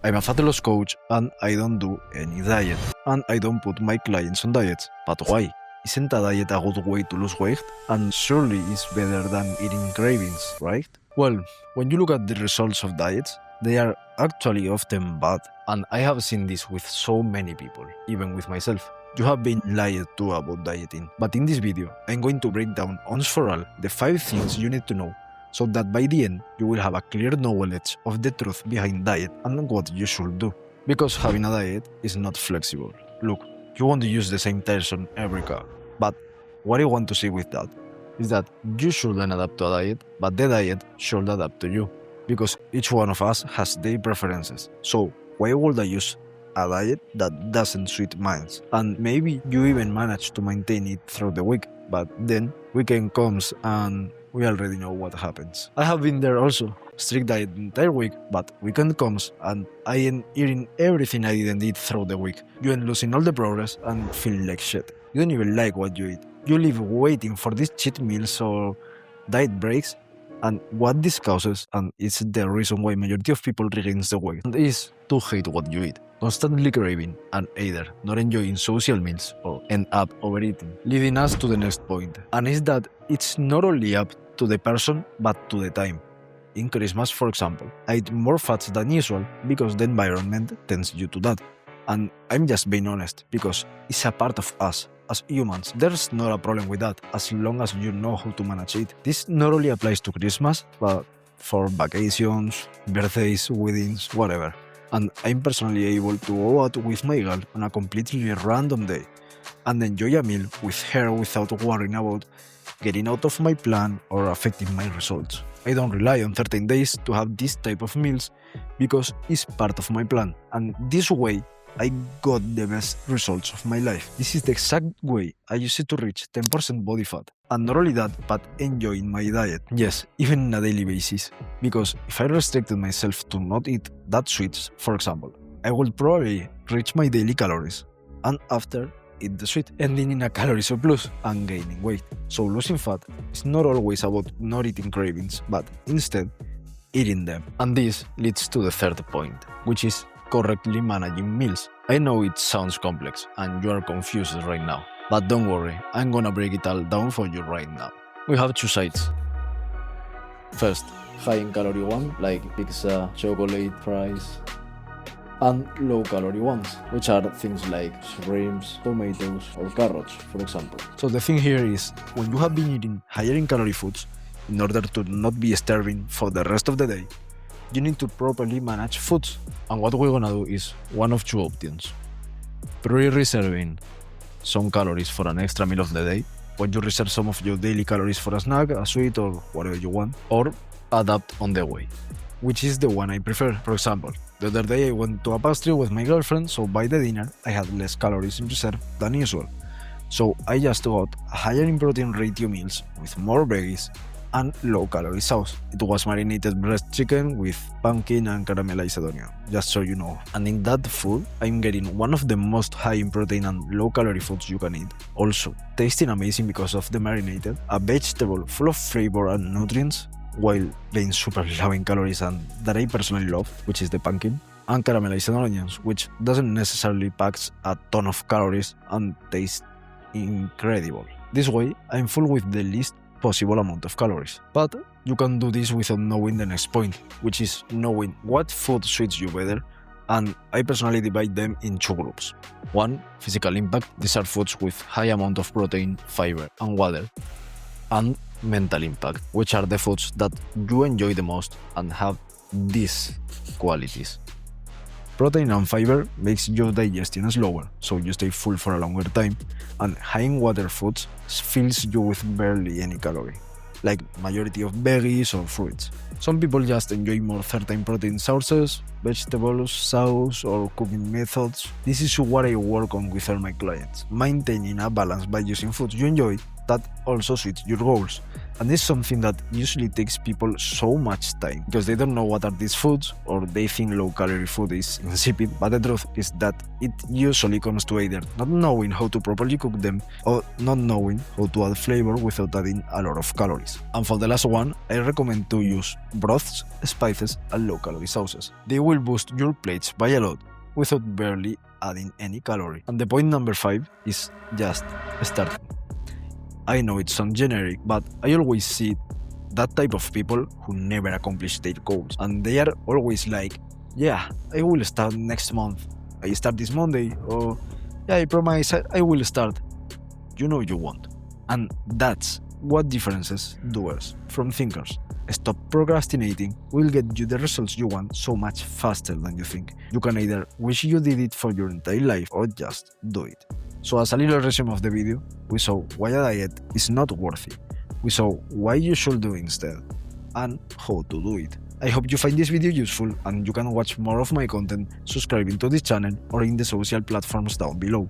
I'm a fat loss coach and I don't do any diet. And I don't put my clients on diets. But why? Isn't a diet a good way to lose weight? And surely it's better than eating cravings, right? Well, when you look at the results of diets, they are actually often bad. And I have seen this with so many people, even with myself. You have been lied to about dieting. But in this video, I'm going to break down once for all the 5 things you need to know so that by the end, you will have a clear knowledge of the truth behind diet and what you should do. Because having a diet is not flexible. Look, you want to use the same tires on every car. But what I want to say with that is that you shouldn't adapt to a diet, but the diet should adapt to you. Because each one of us has their preferences. So why would I use a diet that doesn't suit mine? And maybe you even manage to maintain it through the week, but then weekend comes and we already know what happens. I have been there also. Strict diet the entire week, but weekend comes and I end eating everything I didn't eat through the week. You end losing all the progress and feeling like shit. You don't even like what you eat. You live waiting for these cheat meals or diet breaks, and what this causes, and it's the reason why majority of people regains the weight, is to hate what you eat, constantly craving, and either not enjoying social meals or end up overeating, leading us to the next point, and is that it's not only up to the person but to the time. In Christmas, for example, I eat more fats than usual because the environment tends you to that. And I'm just being honest because it's a part of us as humans. There's not a problem with that as long as you know how to manage it. This not only applies to Christmas, but for vacations, birthdays, weddings, whatever. And I'm personally able to go out with my girl on a completely random day and enjoy a meal with her without worrying about getting out of my plan or affecting my results. I don't rely on certain days to have this type of meals because it's part of my plan, and this way I got the best results of my life. This is the exact way I use it to reach 10% body fat. And not only that, but enjoying my diet. Yes, even on a daily basis. Because if I restricted myself to not eat that sweets, for example, I would probably reach my daily calories. And after, eat the sweet, ending in a calorie surplus and gaining weight. So losing fat is not always about not eating cravings, but instead, eating them. And this leads to the third point, which is correctly managing meals. I know it sounds complex and you are confused right now, but don't worry, I'm gonna break it all down for you right now. We have 2 sides. First, high in calorie one, like pizza, chocolate, fries, and low calorie ones, which are things like shrimps, tomatoes, or carrots, for example. So the thing here is, when you have been eating higher in calorie foods, in order to not be starving for the rest of the day, you need to properly manage foods. And what we're gonna do is one of 2 options. Pre-reserving some calories for an extra meal of the day, when you reserve some of your daily calories for a snack, a sweet, or whatever you want, or adapt on the way, which is the one I prefer. For example, the other day I went to a pastry with my girlfriend, so by the dinner I had less calories in reserve than usual. So I just got higher in protein ratio meals with more veggies and low-calorie sauce. It was marinated breast chicken with pumpkin and caramelized onion, just so you know. And in that food, I'm getting one of the most high in protein and low-calorie foods you can eat. Also, tasting amazing because of the marinated, a vegetable full of flavor and nutrients, while being super low in calories and that I personally love, which is the pumpkin, and caramelized onions, which doesn't necessarily pack a ton of calories and tastes incredible. This way, I'm full with the least possible amount of calories. But you can do this without knowing the next point, which is knowing what food suits you better, and I personally divide them in 2 groups. 1, physical impact. These are foods with high amount of protein, fiber, and water. And mental impact, which are the foods that you enjoy the most and have these qualities. Protein and fiber makes your digestion slower, so you stay full for a longer time, and high in water foods fills you with barely any calorie, like majority of veggies or fruits. Some people just enjoy more certain protein sources, vegetables, sauce, or cooking methods. This is what I work on with all my clients, maintaining a balance by using foods you enjoy that also suits your goals. And this is something that usually takes people so much time because they don't know what are these foods or they think low-calorie food is insipid, but the truth is that it usually comes to either not knowing how to properly cook them or not knowing how to add flavor without adding a lot of calories. And for the last one, I recommend to use broths, spices, and low-calorie sauces. They will boost your plates by a lot without barely adding any calorie. And the point number 5 is just starting. I know it sounds generic, but I always see that type of people who never accomplish their goals. And they are always like, yeah, I will start next month. I start this Monday, or yeah, I promise I will start. You know you won't. And that's what differences doers from thinkers. Stop procrastinating will get you the results you want so much faster than you think. You can either wish you did it for your entire life or just do it. So as a little resume of the video, we saw why a diet is not worthy, we saw why you should do instead, and how to do it. I hope you find this video useful and you can watch more of my content subscribing to this channel or in the social platforms down below.